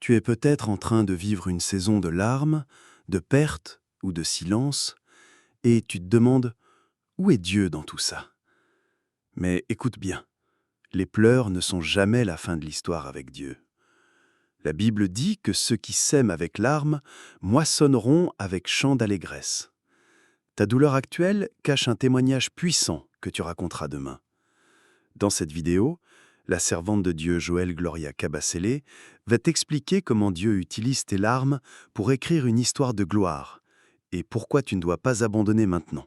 Tu es peut-être en train de vivre une saison de larmes, de perte ou de silence, et tu te demandes où est Dieu dans tout ça? Mais écoute bien, les pleurs ne sont jamais la fin de l'histoire avec Dieu. La Bible dit que ceux qui sèment avec larmes moissonneront avec chant d'allégresse. Ta douleur actuelle cache un témoignage puissant que tu raconteras demain. Dans cette vidéo, la servante de Dieu Joëlle Gloria Cabasele va t'expliquer comment Dieu utilise tes larmes pour écrire une histoire de gloire et pourquoi tu ne dois pas abandonner maintenant.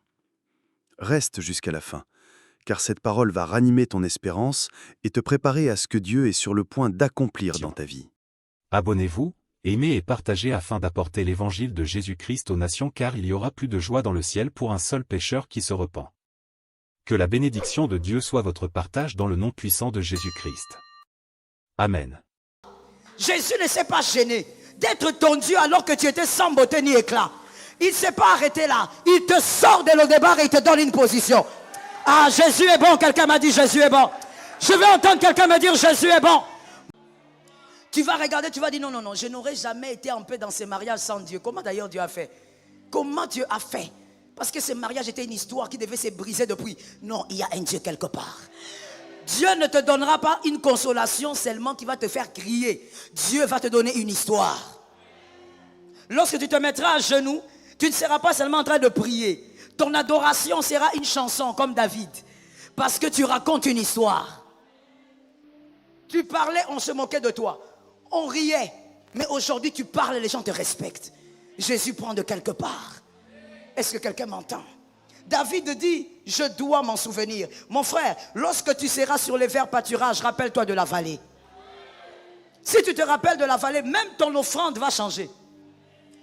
Reste jusqu'à la fin, car cette parole va ranimer ton espérance et te préparer à ce que Dieu est sur le point d'accomplir dans ta vie. Abonnez-vous, aimez et partagez afin d'apporter l'évangile de Jésus-Christ aux nations, car il y aura plus de joie dans le ciel pour un seul pécheur qui se repent. Que la bénédiction de Dieu soit votre partage dans le nom puissant de Jésus-Christ. Amen. Jésus ne s'est pas gêné d'être ton Dieu alors que tu étais sans beauté ni éclat. Il ne s'est pas arrêté là. Il te sort de le départ et il te donne une position. Ah, Jésus est bon. Quelqu'un m'a dit Jésus est bon. Je vais entendre quelqu'un me dire Jésus est bon. Tu vas regarder, tu vas dire non, je n'aurais jamais été en paix dans ces mariages sans Dieu. Comment d'ailleurs Dieu a fait? Comment Dieu a fait? Parce que ces mariages étaient une histoire qui devait se briser depuis. Non, il y a un Dieu quelque part. Dieu ne te donnera pas une consolation seulement qui va te faire crier. Dieu va te donner une histoire. Lorsque tu te mettras à genoux, tu ne seras pas seulement en train de prier. Ton adoration sera une chanson comme David. Parce que tu racontes une histoire. Tu parlais, on se moquait de toi. On riait. Mais aujourd'hui, tu parles et les gens te respectent. Jésus prend de quelque part. Est-ce que quelqu'un m'entend? David dit, je dois m'en souvenir. Mon frère, lorsque tu seras sur les verts pâturages, rappelle-toi de la vallée. Si tu te rappelles de la vallée, même ton offrande va changer.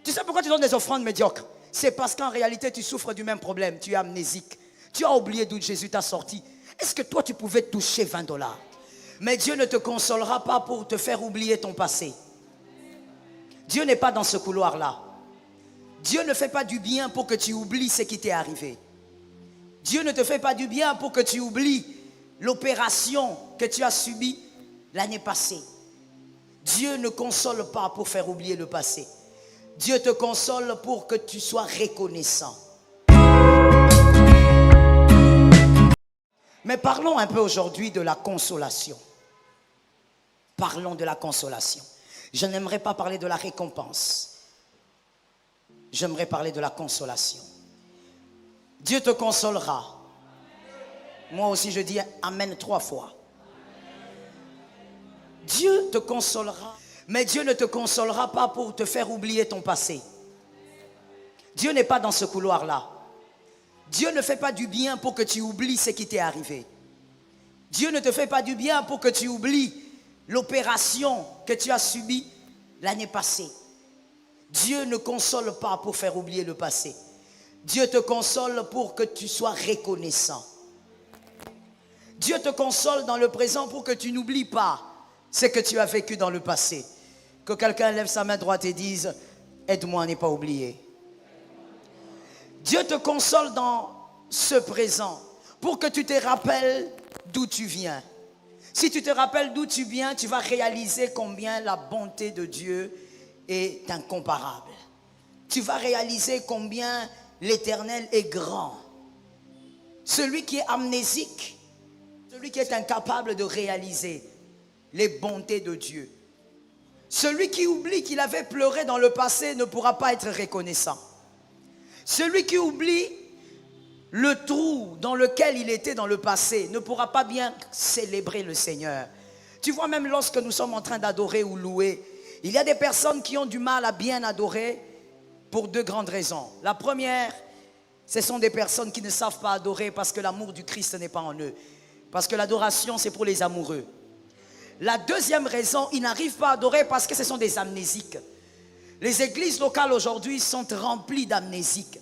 Tu sais pourquoi tu donnes des offrandes médiocres? C'est parce qu'en réalité, tu souffres du même problème. Tu es amnésique. Tu as oublié d'où Jésus t'a sorti. Est-ce que toi, tu pouvais toucher $20? Mais Dieu ne te consolera pas pour te faire oublier ton passé. Dieu n'est pas dans ce couloir-là. Dieu ne fait pas du bien pour que tu oublies ce qui t'est arrivé. Dieu ne te fait pas du bien pour que tu oublies l'opération que tu as subie l'année passée. Dieu ne console pas pour faire oublier le passé. Dieu te console pour que tu sois reconnaissant. Mais parlons un peu aujourd'hui de la consolation. Parlons de la consolation. Je n'aimerais pas parler de la récompense. J'aimerais parler de la consolation. Dieu te consolera. Moi aussi je dis Amen 3 fois. Dieu te consolera. Mais Dieu ne te consolera pas pour te faire oublier ton passé. Dieu n'est pas dans ce couloir-là. Dieu ne fait pas du bien pour que tu oublies ce qui t'est arrivé. Dieu ne te fait pas du bien pour que tu oublies l'opération que tu as subie l'année passée. Dieu ne console pas pour faire oublier le passé. Dieu te console pour que tu sois reconnaissant. Dieu te console dans le présent pour que tu n'oublies pas ce que tu as vécu dans le passé. Que quelqu'un lève sa main droite et dise « Aide-moi à ne pas oublier ». Dieu te console dans ce présent pour que tu te rappelles d'où tu viens. Si tu te rappelles d'où tu viens, tu vas réaliser combien la bonté de Dieu est incomparable. Tu vas réaliser combien l'Éternel est grand. Celui qui est amnésique, celui qui est incapable de réaliser les bontés de Dieu. Celui qui oublie qu'il avait pleuré dans le passé ne pourra pas être reconnaissant. Celui qui oublie le trou dans lequel il était dans le passé ne pourra pas bien célébrer le Seigneur. Tu vois, même lorsque nous sommes en train d'adorer ou louer, il y a des personnes qui ont du mal à bien adorer pour 2 grandes raisons. La première, ce sont des personnes qui ne savent pas adorer parce que l'amour du Christ n'est pas en eux. Parce que l'adoration, c'est pour les amoureux. La deuxième raison, ils n'arrivent pas à adorer parce que ce sont des amnésiques. Les églises locales aujourd'hui sont remplies d'amnésiques.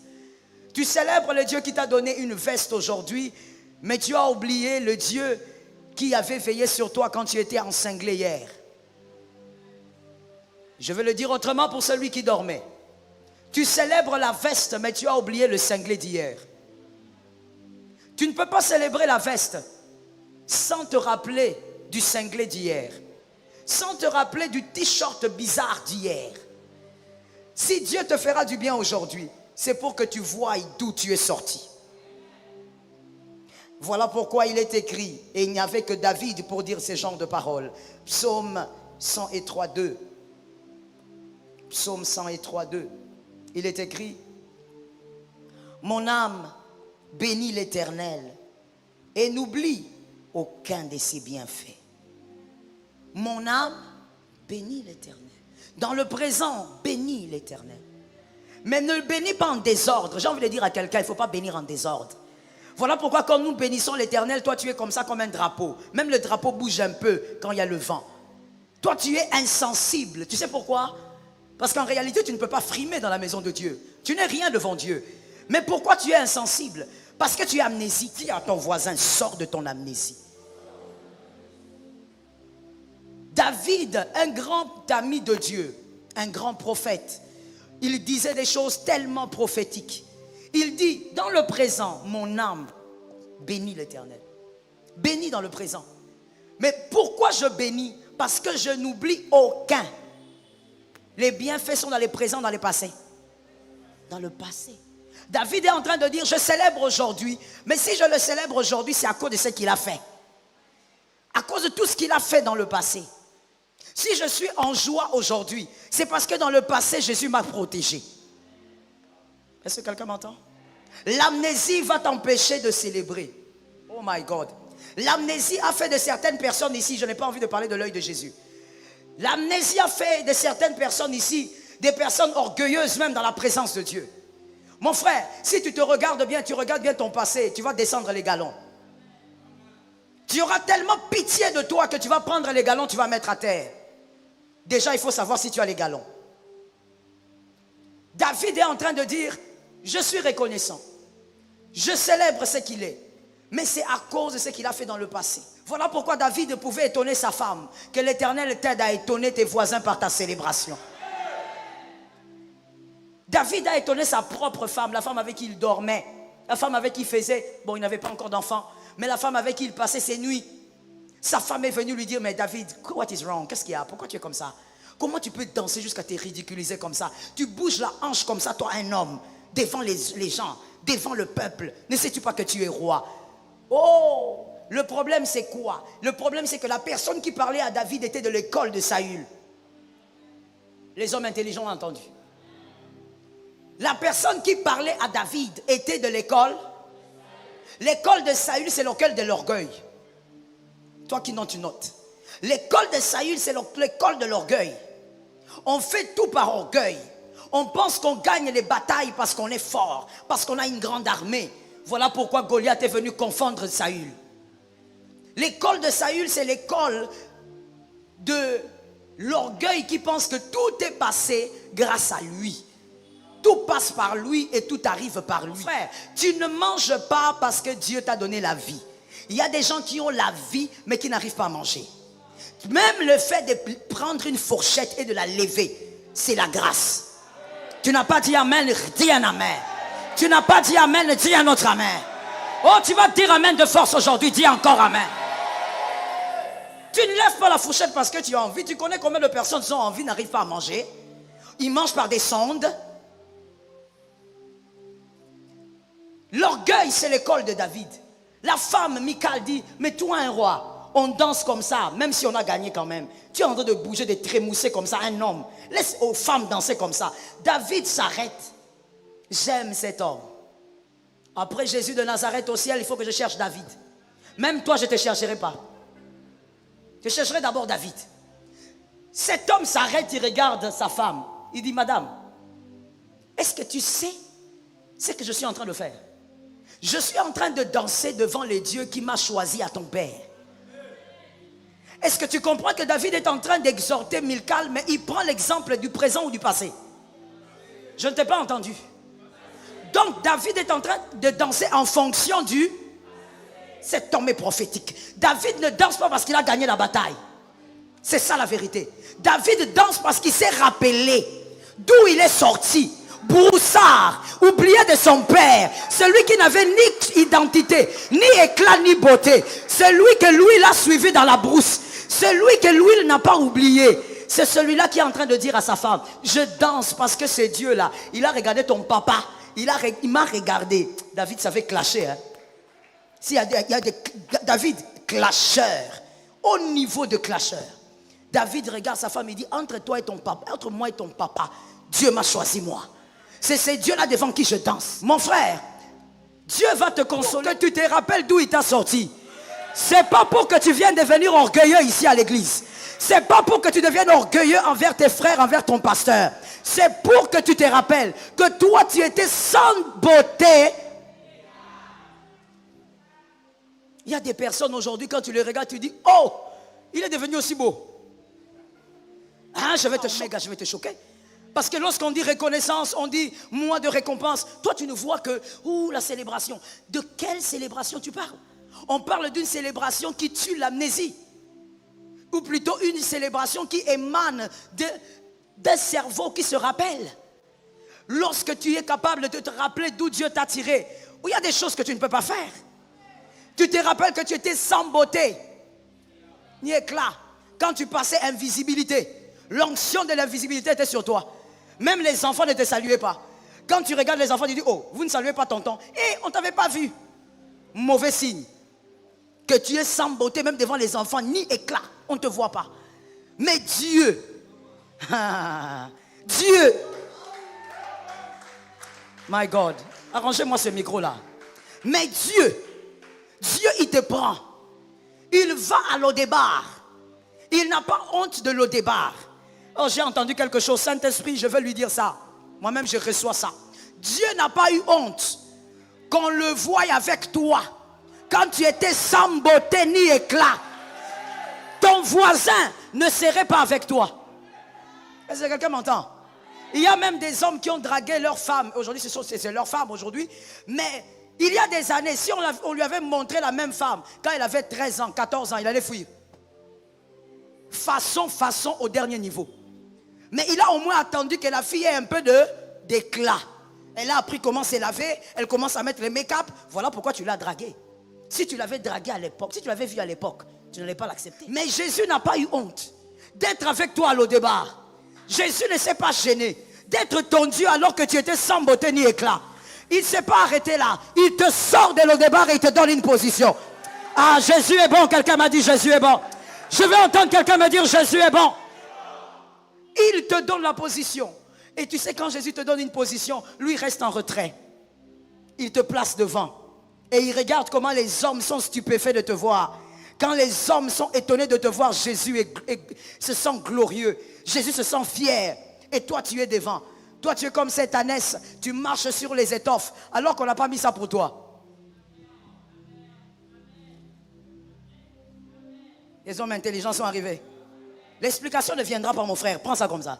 Tu célèbres le Dieu qui t'a donné une veste aujourd'hui, mais tu as oublié le Dieu qui avait veillé sur toi quand tu étais encinglé hier. Je vais le dire autrement pour celui qui dormait. Tu célèbres la veste, mais tu as oublié le cinglé d'hier. Tu ne peux pas célébrer la veste sans te rappeler du cinglé d'hier. sans te rappeler du t-shirt bizarre d'hier. Si Dieu te fera du bien aujourd'hui, c'est pour que tu voies d'où tu es sorti. Voilà pourquoi il est écrit, et il n'y avait que David pour dire ces genres de paroles. Psaume 103, 2. Psaume 103, 2. Il est écrit, mon âme bénit l'Éternel et n'oublie aucun de ses bienfaits. Mon âme bénit l'Éternel. Dans le présent, bénis l'Éternel. Mais ne le bénis pas en désordre. J'ai envie de dire à quelqu'un, il ne faut pas bénir en désordre. Voilà pourquoi quand nous bénissons l'Éternel, toi tu es comme ça, comme un drapeau. Même le drapeau bouge un peu quand il y a le vent. Toi tu es insensible. Tu sais pourquoi? Parce qu'en réalité tu ne peux pas frimer dans la maison de Dieu. Tu n'es rien devant Dieu. Mais pourquoi tu es insensible? Parce que tu es amnésique. Dis à ton voisin, sors de ton amnésie. David, un grand ami de Dieu, un grand prophète, il disait des choses tellement prophétiques. Il dit, dans le présent, mon âme bénit l'Éternel. Bénis dans le présent. Mais pourquoi je bénis? Parce que je n'oublie aucun. Les bienfaits sont dans les présents, dans les passés. Dans le passé. David est en train de dire, je célèbre aujourd'hui. Mais si je le célèbre aujourd'hui, c'est à cause de ce qu'il a fait. À cause de tout ce qu'il a fait dans le passé. Si je suis en joie aujourd'hui, c'est parce que dans le passé, Jésus m'a protégé. Est-ce que quelqu'un m'entend? L'amnésie va t'empêcher de célébrer. Oh my God. L'amnésie a fait de certaines personnes ici, je n'ai pas envie de parler de l'œil de Jésus. L'amnésie a fait de certaines personnes ici, des personnes orgueilleuses même dans la présence de Dieu. Mon frère, si tu te regardes bien, tu regardes bien ton passé, tu vas descendre les galons. Tu auras tellement pitié de toi que tu vas prendre les galons, tu vas mettre à terre. Déjà, il faut savoir si tu as les galons. David est en train de dire, je suis reconnaissant. Je célèbre ce qu'il est. Mais c'est à cause de ce qu'il a fait dans le passé. Voilà pourquoi David pouvait étonner sa femme. Que l'Éternel t'aide à étonner tes voisins par ta célébration. David a étonné sa propre femme, la femme avec qui il dormait. La femme avec qui il faisait, bon, il n'avait pas encore d'enfant, mais la femme avec qui il passait ses nuits. Sa femme est venue lui dire, mais David, what is wrong? Qu'est-ce qu'il y a? Pourquoi tu es comme ça? Comment tu peux danser jusqu'à te ridiculiser comme ça? Tu bouges la hanche comme ça, toi un homme, devant les gens, devant le peuple. Ne sais-tu pas que tu es roi? Oh, le problème c'est quoi? Le problème c'est que la personne qui parlait à David était de l'école de Saül. Les hommes intelligents ont entendu. La personne qui parlait à David était de l'école. L'école de Saül, c'est l'école de l'orgueil. Toi qui notes, tu notes. L'école de Saül, c'est l'école de l'orgueil. On fait tout par orgueil. On pense qu'on gagne les batailles parce qu'on est fort, parce qu'on a une grande armée. Voilà pourquoi Goliath est venu confondre Saül. L'école de Saül, c'est l'école de l'orgueil qui pense que tout est passé grâce à lui. Tout passe par lui et tout arrive par lui. Frère, tu ne manges pas parce que Dieu t'a donné la vie. Il y a des gens qui ont la vie mais qui n'arrivent pas à manger. Même le fait de prendre une fourchette et de la lever, c'est la grâce. Tu n'as pas dit amen, dis un amen. Tu n'as pas dit amen, dis un autre amen. Oh, tu vas dire amen de force aujourd'hui, dis encore amen. Tu ne lèves pas la fourchette parce que tu as envie. Tu connais combien de personnes qui ont envie, n'arrivent pas à manger. Ils mangent par des sondes. L'orgueil, c'est l'école de David. La femme, Michal, dit, mais toi un roi, on danse comme ça, même si on a gagné quand même. Tu es en train de bouger, de trémousser comme ça, un homme. Laisse aux femmes danser comme ça. David s'arrête. J'aime cet homme. Après Jésus de Nazareth au ciel, il faut que je cherche David. Même toi, je ne te chercherai pas. Je chercherai d'abord David. Cet homme s'arrête, il regarde sa femme. Il dit, madame, est-ce que tu sais ce que je suis en train de faire? Je suis en train de danser devant les dieux qui m'a choisi à ton père. Est-ce que tu comprends que David est en train d'exhorter Michal, mais il prend l'exemple du présent ou du passé? Je ne t'ai pas entendu. Donc David est en train de danser en fonction du... Cet homme est prophétique. David ne danse pas parce qu'il a gagné la bataille. C'est ça la vérité. David danse parce qu'il s'est rappelé d'où il est sorti. Broussard, oublié de son père, celui qui n'avait ni identité, ni éclat, ni beauté, celui que lui l'a suivi dans la brousse, Celui que l'huile n'a pas oublié, c'est celui-là qui est en train de dire à sa femme, je danse parce que c'est Dieu là. Il a regardé ton papa, il m'a regardé. David savait clasher. Hein? David, clasheur, au niveau de clasheur. David regarde sa femme et dit, entre toi et ton papa, entre moi et ton papa, Dieu m'a choisi moi. C'est Dieu là devant qui je danse. Mon frère, Dieu va te consoler. Que tu te rappelles d'où il t'a sorti. C'est pas pour que tu viennes devenir orgueilleux ici à l'église. C'est pas pour que tu deviennes orgueilleux envers tes frères, envers ton pasteur. C'est pour que tu te rappelles que toi tu étais sans beauté. Il y a des personnes aujourd'hui, quand tu les regardes, tu dis, oh, il est devenu aussi beau. Hein, je vais te choquer. Parce que lorsqu'on dit reconnaissance, on dit mois de récompense. Toi, tu ne vois que, la célébration. De quelle célébration tu parles? On parle d'une célébration qui tue l'amnésie. Ou plutôt une célébration qui émane d'un cerveau qui se rappelle. Lorsque tu es capable de te rappeler d'où Dieu t'a tiré, où il y a des choses que tu ne peux pas faire. Tu te rappelles que tu étais sans beauté, ni éclat. Quand tu passais invisibilité, l'onction de l'invisibilité était sur toi. Même les enfants ne te saluaient pas. Quand tu regardes les enfants, tu dis, oh, vous ne saluez pas tonton. Et on ne t'avait pas vu. Mauvais signe. Que tu es sans beauté, même devant les enfants, ni éclat. On ne te voit pas. Mais Dieu, Dieu, my God, arrangez-moi ce micro-là. Mais Dieu, il te prend. Il va à Lodébar. Il n'a pas honte de Lodébar. Oh, j'ai entendu quelque chose. Saint-Esprit, je vais lui dire ça. Moi-même, je reçois ça. Dieu n'a pas eu honte qu'on le voie avec toi. Quand tu étais sans beauté ni éclat, ton voisin ne serait pas avec toi. Est-ce que quelqu'un m'entend? Il y a même des hommes qui ont dragué leurs femmes. Aujourd'hui, c'est leur femme aujourd'hui. Mais il y a des années, si on lui avait montré la même femme, quand elle avait 13 ans, 14 ans, il allait fuir. Façon au dernier niveau. Mais il a au moins attendu que la fille ait un peu d'éclat. Elle a appris comment se laver, elle commence à mettre le make-up. Voilà pourquoi tu l'as dragué. Si tu l'avais dragué à l'époque, si tu l'avais vu à l'époque, tu n'allais pas l'accepter. Mais Jésus n'a pas eu honte d'être avec toi à Lodébar. Jésus ne s'est pas gêné d'être ton Dieu alors que tu étais sans beauté ni éclat. Il ne s'est pas arrêté là. Il te sort de Lodébar et il te donne une position. Ah, Jésus est bon. Quelqu'un m'a dit Jésus est bon. Je veux entendre quelqu'un me dire Jésus est bon. Il te donne la position. Et tu sais, quand Jésus te donne une position, lui reste en retrait. Il te place devant. Et il regarde comment les hommes sont stupéfaits de te voir. Quand les hommes sont étonnés de te voir, Jésus se sent glorieux. Jésus se sent fier. Et toi, tu es devant. Toi, tu es comme cette ânesse. Tu marches sur les étoffes alors qu'on n'a pas mis ça pour toi. Les hommes intelligents sont arrivés. L'explication ne viendra pas, mon frère. Prends ça comme ça.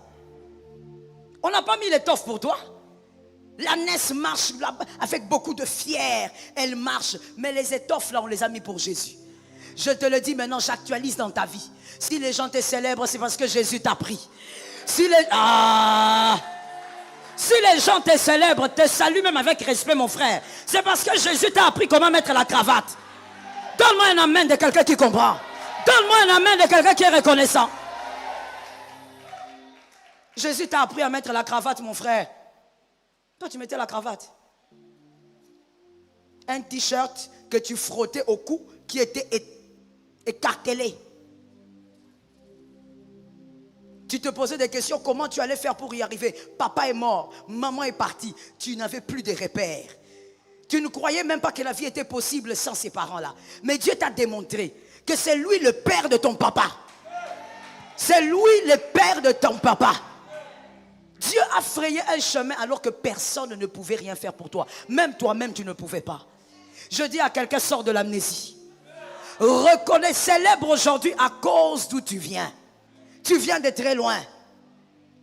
On n'a pas mis l'étoffe pour toi. L'ânesse marche avec beaucoup de fier. Elle marche. Mais les étoffes, là, on les a mis pour Jésus. Je te le dis maintenant, j'actualise dans ta vie. Si les gens te célèbrent, c'est parce que Jésus t'a pris. Si les gens te célèbrent, te saluent même avec respect, mon frère, c'est parce que Jésus t'a appris comment mettre la cravate. Donne-moi un amen de quelqu'un qui comprend. Donne-moi un amen de quelqu'un qui est reconnaissant. Jésus t'a appris à mettre la cravate, mon frère. Toi, tu mettais la cravate. Un t-shirt que tu frottais au cou qui était écartelé. Tu te posais des questions, comment tu allais faire pour y arriver? Papa est mort, maman est partie. Tu n'avais plus de repères. Tu ne croyais même pas que la vie était possible sans ces parents-là. Mais Dieu t'a démontré que c'est lui le père de ton papa. C'est lui le père de ton papa. Dieu a frayé un chemin alors que personne ne pouvait rien faire pour toi. Même toi-même, tu ne pouvais pas. Je dis à quelqu'un, sors de l'amnésie. Reconnais, célèbre aujourd'hui à cause d'où tu viens. Tu viens de très loin.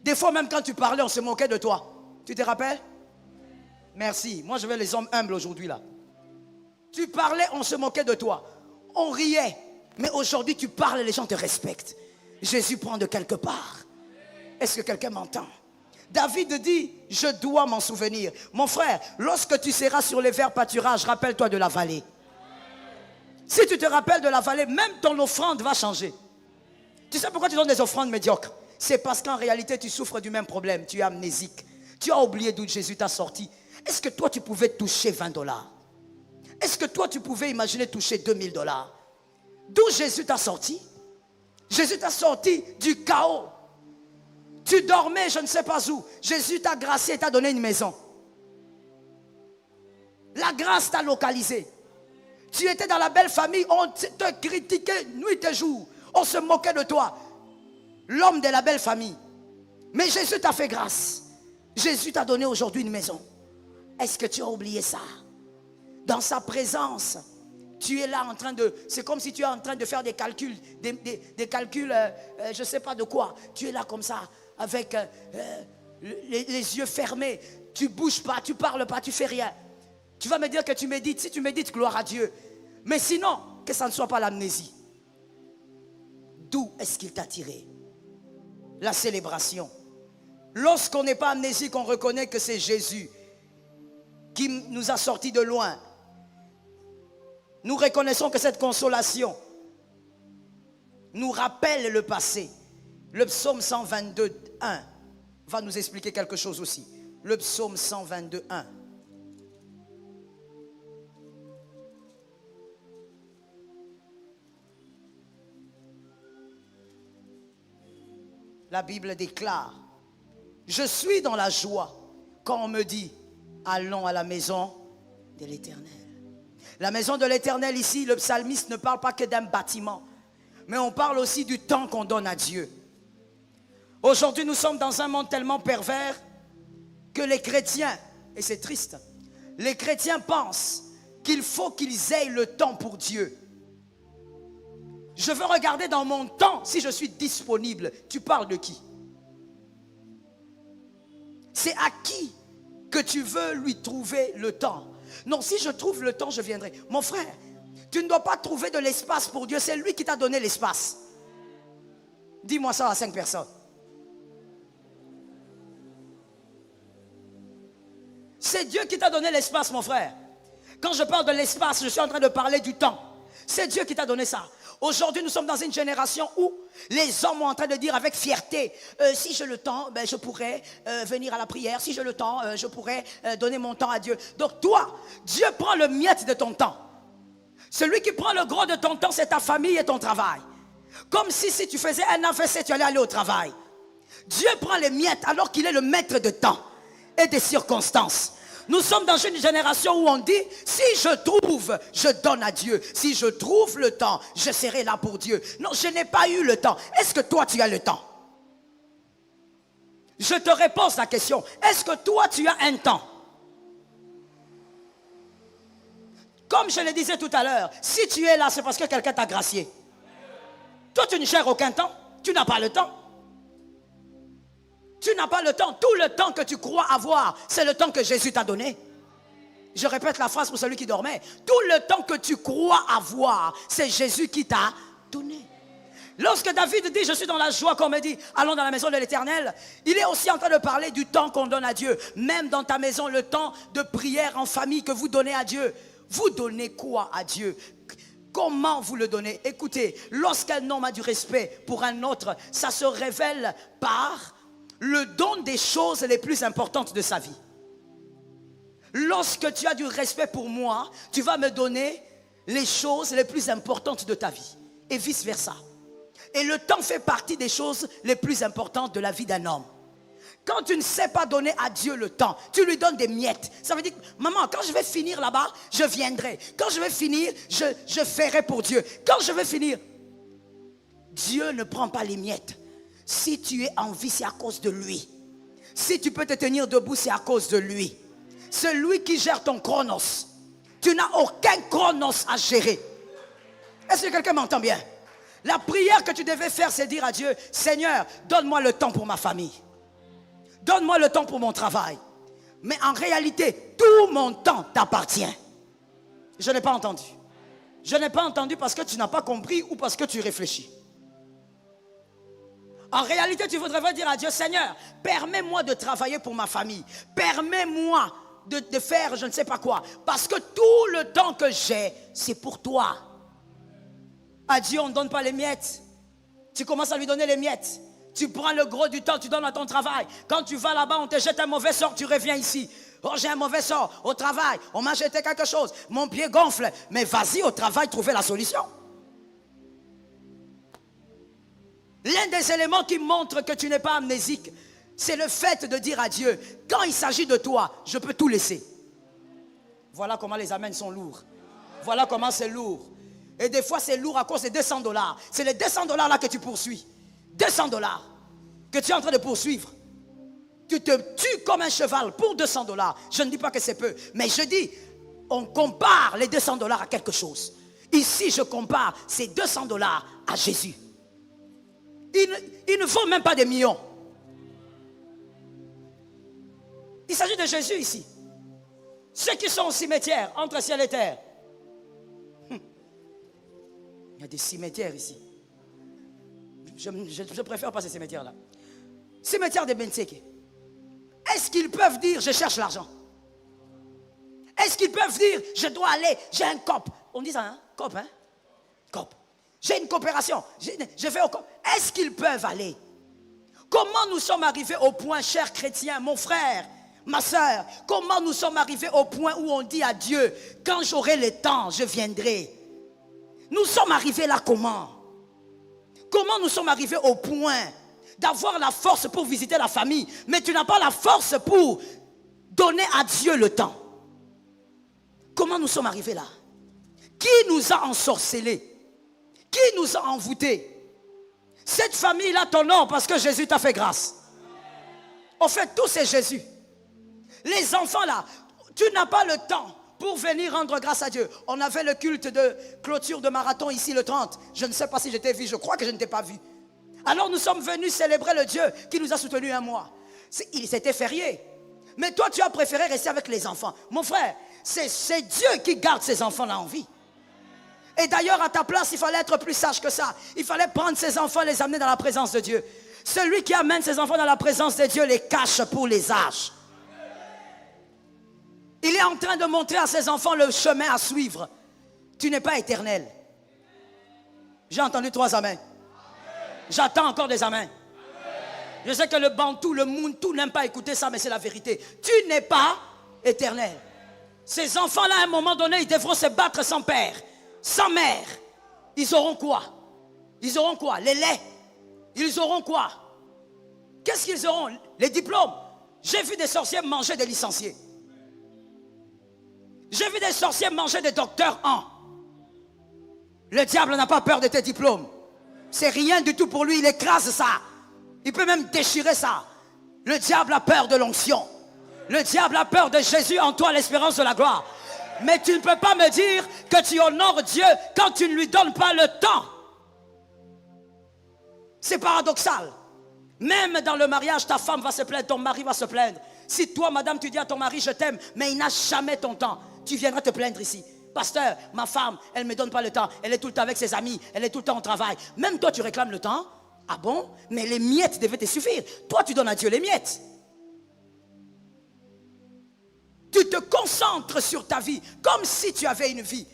Des fois, même quand tu parlais, on se moquait de toi. Tu te rappelles? Merci. Moi, je veux les hommes humbles aujourd'hui là. Tu parlais, on se moquait de toi. On riait. Mais aujourd'hui, tu parles, les gens te respectent. Jésus prend de quelque part. Est-ce que quelqu'un m'entend? David dit, je dois m'en souvenir. Mon frère, lorsque tu seras sur les verts pâturages, rappelle-toi de la vallée. Si tu te rappelles de la vallée, même ton offrande va changer. Tu sais pourquoi tu donnes des offrandes médiocres? C'est parce qu'en réalité, tu souffres du même problème. Tu es amnésique. Tu as oublié d'où Jésus t'a sorti. Est-ce que toi, tu pouvais toucher 20 $? Est-ce que toi, tu pouvais imaginer toucher 2000 $? D'où Jésus t'a sorti? Jésus t'a sorti du chaos. Tu dormais, je ne sais pas où. Jésus t'a gracié et t'a donné une maison. La grâce t'a localisé. Tu étais dans la belle famille, on te critiquait nuit et jour. On se moquait de toi. L'homme de la belle famille. Mais Jésus t'a fait grâce. Jésus t'a donné aujourd'hui une maison. Est-ce que tu as oublié ça? Dans sa présence, tu es là en train de... C'est comme si tu es en train de faire des calculs. Des calculs, je ne sais pas de quoi. Tu es là comme ça, avec les yeux fermés. Tu ne bouges pas, tu ne parles pas, tu ne fais rien. Tu vas me dire que tu médites. Si tu médites, gloire à Dieu. Mais sinon, que ça ne soit pas l'amnésie. D'où est-ce qu'il t'a tiré? La célébration. Lorsqu'on n'est pas amnésique, on reconnaît que c'est Jésus qui nous a sortis de loin. Nous reconnaissons que cette consolation nous rappelle le passé. Le psaume 122, 1 va nous expliquer quelque chose aussi. Le psaume 122, 1. La Bible déclare: je suis dans la joie quand on me dit allons à la maison de l'Éternel. La maison de l'Éternel ici, le psalmiste ne parle pas que d'un bâtiment, mais on parle aussi du temps qu'on donne à Dieu. Aujourd'hui, nous sommes dans un monde tellement pervers que les chrétiens, et c'est triste, les chrétiens pensent qu'il faut qu'ils aient le temps pour Dieu. Je veux regarder dans mon temps si je suis disponible. Tu parles de qui? C'est à qui que tu veux lui trouver le temps? Non, si je trouve le temps, je viendrai. Mon frère, tu ne dois pas trouver de l'espace pour Dieu. C'est lui qui t'a donné l'espace. Dis-moi ça à 5 personnes. C'est Dieu qui t'a donné l'espace, mon frère. Quand je parle de l'espace, je suis en train de parler du temps. C'est Dieu qui t'a donné ça. Aujourd'hui, nous sommes dans une génération où les hommes sont en train de dire avec fierté, si j'ai le temps, ben, je pourrais venir à la prière. Si j'ai le temps, je pourrais donner mon temps à Dieu. Donc toi, Dieu prend le miette de ton temps. Celui qui prend le gros de ton temps, c'est ta famille et ton travail. Comme si tu faisais un AVC, tu allais aller au travail. Dieu prend les miettes alors qu'il est le maître de temps et des circonstances. Nous sommes dans une génération où on dit, si je trouve, je donne à Dieu. Si je trouve le temps, je serai là pour Dieu. Non, je n'ai pas eu le temps. Est-ce que toi, tu as le temps? Je te réponds la question. Est-ce que toi, tu as un temps? Comme je le disais tout à l'heure, si tu es là, c'est parce que quelqu'un t'a gracié. Toi, tu ne gères aucun temps. Tu n'as pas le temps. Tu n'as pas le temps. Tout le temps que tu crois avoir, c'est le temps que Jésus t'a donné. Je répète la phrase pour celui qui dormait. Tout le temps que tu crois avoir, c'est Jésus qui t'a donné. Lorsque David dit, je suis dans la joie, qu'on me dit, allons dans la maison de l'Éternel, il est aussi en train de parler du temps qu'on donne à Dieu. Même dans ta maison, le temps de prière en famille que vous donnez à Dieu. Vous donnez quoi à Dieu? Comment vous le donnez? Écoutez, lorsqu'un homme a du respect pour un autre, ça se révèle par le don des choses les plus importantes de sa vie. Lorsque tu as du respect pour moi, tu vas me donner les choses les plus importantes de ta vie. Et vice versa. Et le temps fait partie des choses les plus importantes de la vie d'un homme. Quand tu ne sais pas donner à Dieu le temps, tu lui donnes des miettes. Ça veut dire, maman, quand je vais finir là-bas, je viendrai. Quand je vais finir, je ferai pour Dieu. Quand je vais finir, Dieu ne prend pas les miettes. Si tu es en vie, c'est à cause de lui. Si tu peux te tenir debout, c'est à cause de lui. C'est lui qui gère ton chronos. Tu n'as aucun chronos à gérer. Est-ce que quelqu'un m'entend bien? La prière que tu devais faire, c'est dire à Dieu, Seigneur, donne-moi le temps pour ma famille. Donne-moi le temps pour mon travail. Mais en réalité, tout mon temps t'appartient. Je n'ai pas entendu. Je n'ai pas entendu parce que tu n'as pas compris ou parce que tu réfléchis. En réalité, tu voudrais dire à Dieu, Seigneur, permets-moi de travailler pour ma famille. Permets-moi de faire je ne sais pas quoi. Parce que tout le temps que j'ai, c'est pour toi. À Dieu, on ne donne pas les miettes. Tu commences à lui donner les miettes. Tu prends le gros du temps, tu donnes à ton travail. Quand tu vas là-bas, on te jette un mauvais sort, tu reviens ici. Oh, j'ai un mauvais sort au travail, on m'a jeté quelque chose, mon pied gonfle. Mais vas-y au travail, trouver la solution. L'un des éléments qui montre que tu n'es pas amnésique, c'est le fait de dire à Dieu, quand il s'agit de toi, je peux tout laisser. Voilà comment les amens sont lourds. Voilà comment c'est lourd. Et des fois c'est lourd à cause des $200. C'est les $200 là que tu poursuis. $200 que tu es en train de poursuivre. Tu te tues comme un cheval pour $200. Je ne dis pas que c'est peu, mais je dis, on compare les $200 à quelque chose. Ici, je compare ces $200 à Jésus. Il ne vaut même pas des millions. Il s'agit de Jésus ici. Ceux qui sont au cimetière, entre ciel et terre. Il y a des cimetières ici. Je préfère pas ces cimetières-là. Cimetière de Benseke. Est-ce qu'ils peuvent dire, je cherche l'argent? Est-ce qu'ils peuvent dire, je dois aller, j'ai un COP? On dit ça, hein? COP, hein? COP. J'ai une coopération. Je vais au COP. Est-ce qu'ils peuvent aller? Comment nous sommes arrivés au point, chers chrétiens, mon frère, ma soeur, comment nous sommes arrivés au point où on dit à Dieu, quand j'aurai le temps, je viendrai. Nous sommes arrivés là comment? Comment nous sommes arrivés au point d'avoir la force pour visiter la famille, mais tu n'as pas la force pour donner à Dieu le temps? Comment nous sommes arrivés là? Qui nous a ensorcelés? Qui nous a envoûtés? Cette famille-là t'honore parce que Jésus t'a fait grâce. En fait, tout c'est Jésus. Les enfants là, tu n'as pas le temps pour venir rendre grâce à Dieu. On avait le culte de clôture de marathon ici le 30. Je ne sais pas si je t'ai vu, je crois que je ne t'ai pas vu. Alors nous sommes venus célébrer le Dieu qui nous a soutenus un mois. C'était férié. Mais toi tu as préféré rester avec les enfants. Mon frère, c'est Dieu qui garde ces enfants-là en vie. Et d'ailleurs à ta place, il fallait être plus sage que ça. Il fallait prendre ces enfants et les amener dans la présence de Dieu. Celui qui amène ses enfants dans la présence de Dieu les cache pour les âges. Il est en train de montrer à ses enfants le chemin à suivre. Tu n'es pas éternel. J'ai entendu 3 amens. J'attends encore des amens. Je sais que le Bantou, le Muntu n'aime pas écouter ça, mais c'est la vérité. Tu n'es pas éternel. Ces enfants-là, à un moment donné, ils devront se battre sans père, sans mère. Ils auront quoi? Ils auront quoi? Les laits. Ils auront quoi? Qu'est-ce qu'ils auront? Les diplômes. J'ai vu des sorciers manger des licenciés. J'ai vu des sorciers manger des docteurs en. Le diable n'a pas peur de tes diplômes. C'est rien du tout pour lui, il écrase ça. Il peut même déchirer ça. Le diable a peur de l'onction. Le diable a peur de Jésus en toi, l'espérance de la gloire. Mais tu ne peux pas me dire que tu honores Dieu quand tu ne lui donnes pas le temps. C'est paradoxal. Même dans le mariage, ta femme va se plaindre, ton mari va se plaindre. Si toi, madame, tu dis à ton mari, je t'aime, mais il n'a jamais ton temps, tu viendras te plaindre ici. Pasteur, ma femme, elle ne me donne pas le temps. Elle est tout le temps avec ses amis, elle est tout le temps au travail. Même toi, tu réclames le temps. Ah bon? Mais les miettes devaient te suffire. Toi, tu donnes à Dieu les miettes. Tu te concentres sur ta vie comme si tu avais une vie.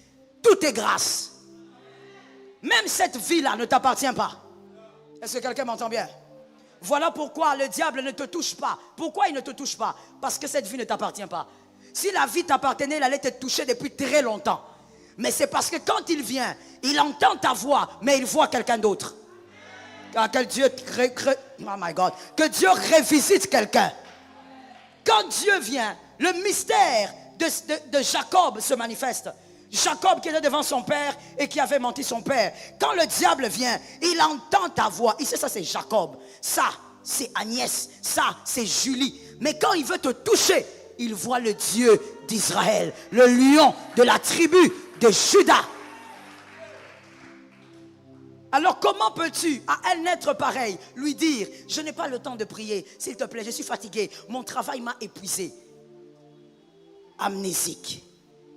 Tout est grâce. Même cette vie-là ne t'appartient pas. Est-ce que quelqu'un m'entend bien? Voilà pourquoi le diable ne te touche pas. Pourquoi il ne te touche pas? Parce que cette vie ne t'appartient pas. Si la vie t'appartenait, il allait te toucher depuis très longtemps. Mais c'est parce que quand il vient, il entend ta voix, mais il voit quelqu'un d'autre. Que Dieu, oh my God, que Dieu revisite quelqu'un. Quand Dieu vient, le mystère de Jacob se manifeste. Jacob qui était devant son père et qui avait menti son père. Quand le diable vient, il entend ta voix. Ici, ça c'est Jacob. Ça, c'est Agnès. Ça, c'est Julie. Mais quand il veut te toucher, il voit le Dieu d'Israël, le lion de la tribu de Juda. Alors comment peux-tu à un être pareil lui dire, je n'ai pas le temps de prier, s'il te plaît, je suis fatigué, mon travail m'a épuisé. Amnésique.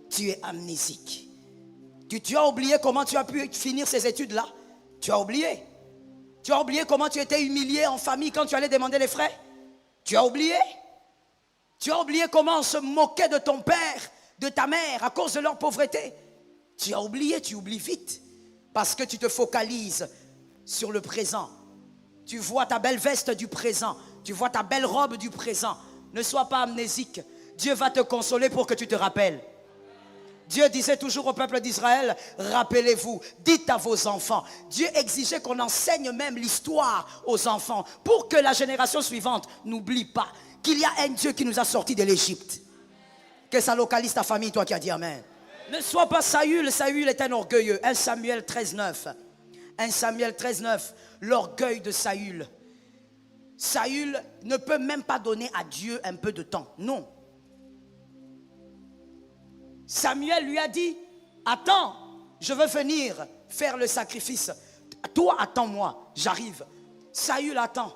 Tu es amnésique. Tu as oublié comment tu as pu finir ces études-là? Tu as oublié? Tu as oublié comment tu étais humilié en famille quand tu allais demander les frais? Tu as oublié? Tu as oublié comment on se moquait de ton père, de ta mère à cause de leur pauvreté? Tu as oublié, tu oublies vite. Parce que tu te focalises sur le présent. Tu vois ta belle veste du présent. Tu vois ta belle robe du présent. Ne sois pas amnésique. Dieu va te consoler pour que tu te rappelles. Dieu disait toujours au peuple d'Israël, rappelez-vous, dites à vos enfants. Dieu exigeait qu'on enseigne même l'histoire aux enfants pour que la génération suivante n'oublie pas qu'il y a un Dieu qui nous a sortis de l'Égypte. Que ça localise ta famille, toi qui as dit Amen. Ne sois pas Saül, Saül est un orgueilleux. 1 Samuel 13,9. 1 Samuel 13,9, l'orgueil de Saül. Saül ne peut même pas donner à Dieu un peu de temps. Non. Samuel lui a dit, attends, je veux venir faire le sacrifice. Toi, attends-moi, j'arrive. Saül attend.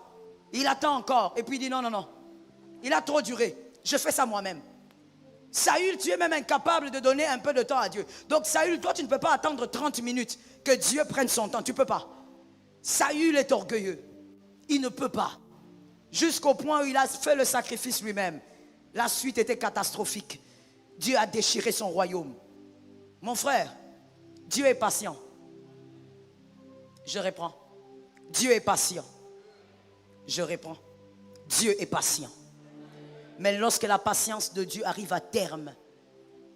Il attend encore. Et puis il dit, non, non, non. Il a trop duré. Je fais ça moi-même. Saül, tu es même incapable de donner un peu de temps à Dieu. Donc Saül, toi, tu ne peux pas attendre 30 minutes que Dieu prenne son temps. Tu ne peux pas. Saül est orgueilleux. Il ne peut pas. Jusqu'au point où il a fait le sacrifice lui-même. La suite était catastrophique. Dieu a déchiré son royaume. Mon frère, Dieu est patient. Je reprends. Dieu est patient. Je reprends. Dieu est patient. Mais lorsque la patience de Dieu arrive à terme,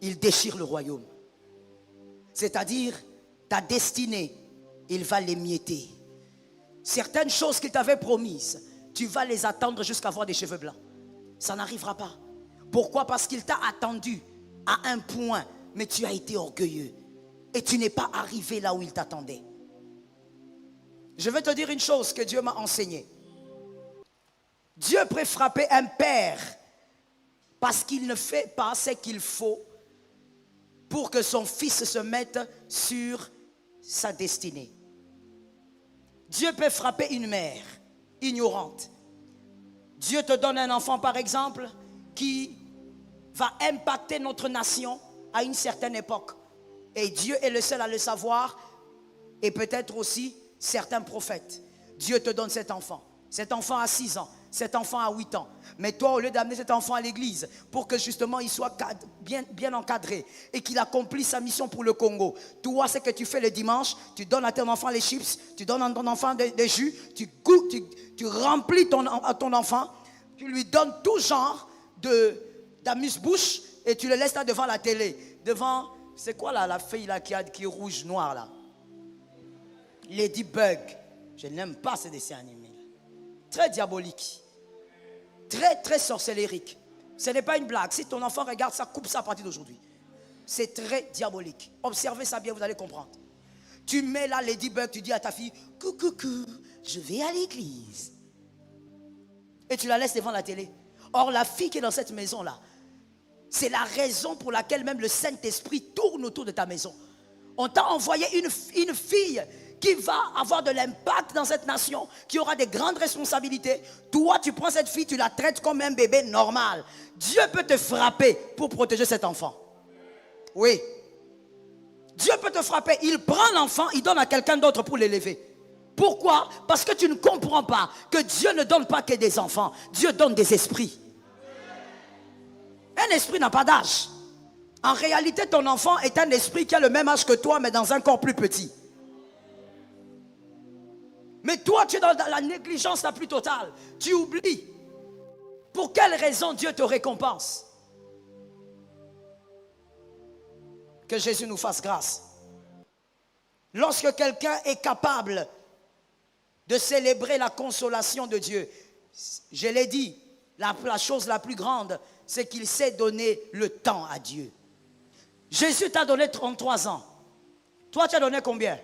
il déchire le royaume. C'est-à-dire, ta destinée, il va l'émietter. Certaines choses qu'il t'avait promises, tu vas les attendre jusqu'à avoir des cheveux blancs. Ça n'arrivera pas. Pourquoi? Parce qu'il t'a attendu à un point, mais tu as été orgueilleux. Et tu n'es pas arrivé là où il t'attendait. Je vais te dire une chose que Dieu m'a enseignée. Dieu peut frapper un père parce qu'il ne fait pas ce qu'il faut pour que son fils se mette sur sa destinée. Dieu peut frapper une mère ignorante. Dieu te donne un enfant, par exemple, qui va impacter notre nation à une certaine époque. Et Dieu est le seul à le savoir, et peut-être aussi certains prophètes. Dieu te donne cet enfant. Cet enfant a 6 ans, cet enfant a 8 ans. Mais toi, au lieu d'amener cet enfant à l'église pour que justement il soit bien encadré et qu'il accomplisse sa mission pour le Congo, toi, ce que tu fais le dimanche, tu donnes à ton enfant les chips, tu donnes à ton enfant des jus, tu remplis ton enfant, tu lui donnes tout genre d'amuse-bouche et tu le laisses là devant la télé. Devant, c'est quoi là, la fille là qui est rouge, noire là? Ladybug. Je n'aime pas ces dessins animés. Très diabolique. Très, très sorcellérique. Ce n'est pas une blague. Si ton enfant regarde ça, coupe ça à partir d'aujourd'hui. C'est très diabolique. Observez ça bien, vous allez comprendre. Tu mets là Ladybug, tu dis à ta fille, coucou, je vais à l'église. Et tu la laisses devant la télé. Or, la fille qui est dans cette maison-là, c'est la raison pour laquelle même le Saint-Esprit tourne autour de ta maison. On t'a envoyé une fille qui va avoir de l'impact dans cette nation, qui aura des grandes responsabilités. Toi, tu prends cette fille, tu la traites comme un bébé normal. Dieu peut te frapper pour protéger cet enfant. Oui. Dieu peut te frapper. Il prend l'enfant, il donne à quelqu'un d'autre pour l'élever. Pourquoi? Parce que tu ne comprends pas que Dieu ne donne pas que des enfants. Dieu donne des esprits. Un esprit n'a pas d'âge. En réalité, ton enfant est un esprit qui a le même âge que toi, mais dans un corps plus petit. Mais toi, tu es dans la négligence la plus totale. Tu oublies. Pour quelle raison Dieu te récompense? Que Jésus nous fasse grâce. Lorsque quelqu'un est capable de célébrer la consolation de Dieu, je l'ai dit, la chose la plus grande, c'est qu'il sait donner le temps à Dieu. Jésus t'a donné 33 ans. Toi, tu as donné combien?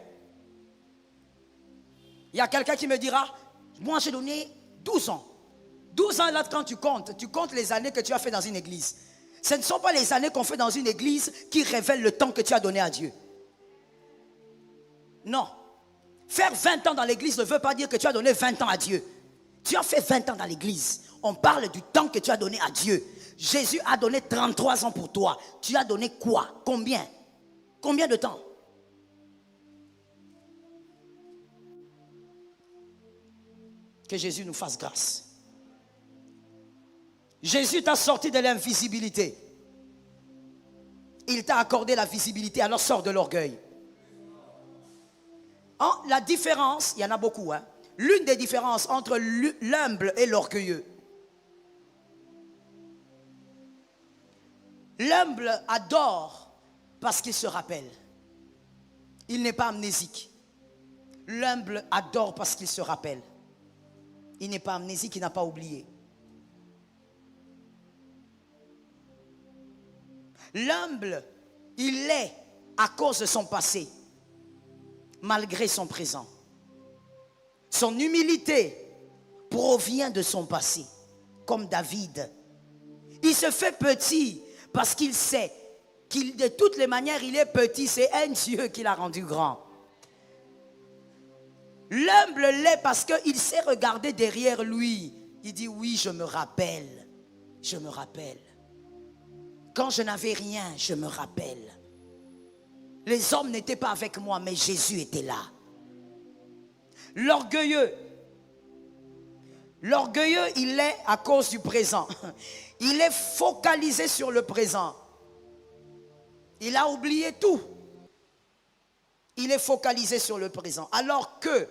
Il y a quelqu'un qui me dira, moi j'ai donné 12 ans. 12 ans là, quand tu comptes les années que tu as fait dans une église. Ce ne sont pas les années qu'on fait dans une église qui révèlent le temps que tu as donné à Dieu. Non. Faire 20 ans dans l'église ne veut pas dire que tu as donné 20 ans à Dieu. Tu as fait 20 ans dans l'église. On parle du temps que tu as donné à Dieu. Jésus a donné 33 ans pour toi. Tu as donné quoi? Combien? Combien de temps? Que Jésus nous fasse grâce. Jésus t'a sorti de l'invisibilité. Il t'a accordé la visibilité, alors sors de l'orgueil. La différence, il y en a beaucoup, hein. L'une des différences entre l'humble et l'orgueilleux. L'humble adore parce qu'il se rappelle. Il n'est pas amnésique. L'humble adore parce qu'il se rappelle. Il n'est pas amnésique, il n'a pas oublié. L'humble, il l'est à cause de son passé, malgré son présent. Son humilité provient de son passé, comme David. Il se fait petit parce qu'il sait qu'il, de toutes les manières, il est petit. C'est un Dieu qui l'a rendu grand. L'humble l'est parce qu'il sait regarder derrière lui. Il dit, oui, je me rappelle. Je me rappelle. Quand je n'avais rien, je me rappelle. Les hommes n'étaient pas avec moi, mais Jésus était là. L'orgueilleux, il est à cause du présent. Il est focalisé sur le présent. Il a oublié tout. Il est focalisé sur le présent. Alors que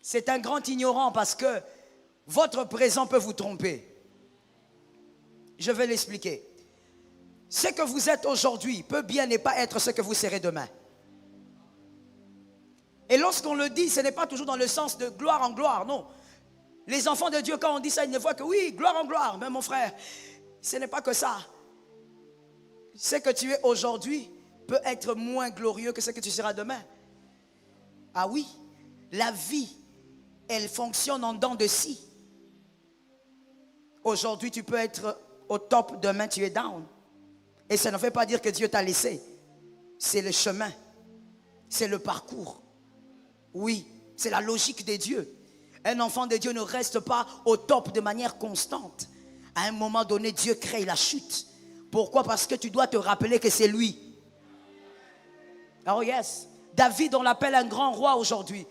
c'est un grand ignorant parce que votre présent peut vous tromper. Je vais l'expliquer. Ce que vous êtes aujourd'hui peut bien ne pas être ce que vous serez demain. Et lorsqu'on le dit, ce n'est pas toujours dans le sens de gloire en gloire, non. Les enfants de Dieu, quand on dit ça, ils ne voient que oui, gloire en gloire. Mais mon frère, ce n'est pas que ça. Ce que tu es aujourd'hui peut être moins glorieux que ce que tu seras demain. Ah oui, la vie, elle fonctionne en dents de scie. Aujourd'hui, tu peux être au top, demain, tu es down. Et ça ne veut pas dire que Dieu t'a laissé. C'est le chemin. C'est le parcours. Oui, c'est la logique de Dieu. Un enfant de Dieu ne reste pas au top de manière constante. À un moment donné, Dieu crée la chute. Pourquoi? Parce que tu dois te rappeler que c'est lui. Oh yes. David, on l'appelle un grand roi aujourd'hui.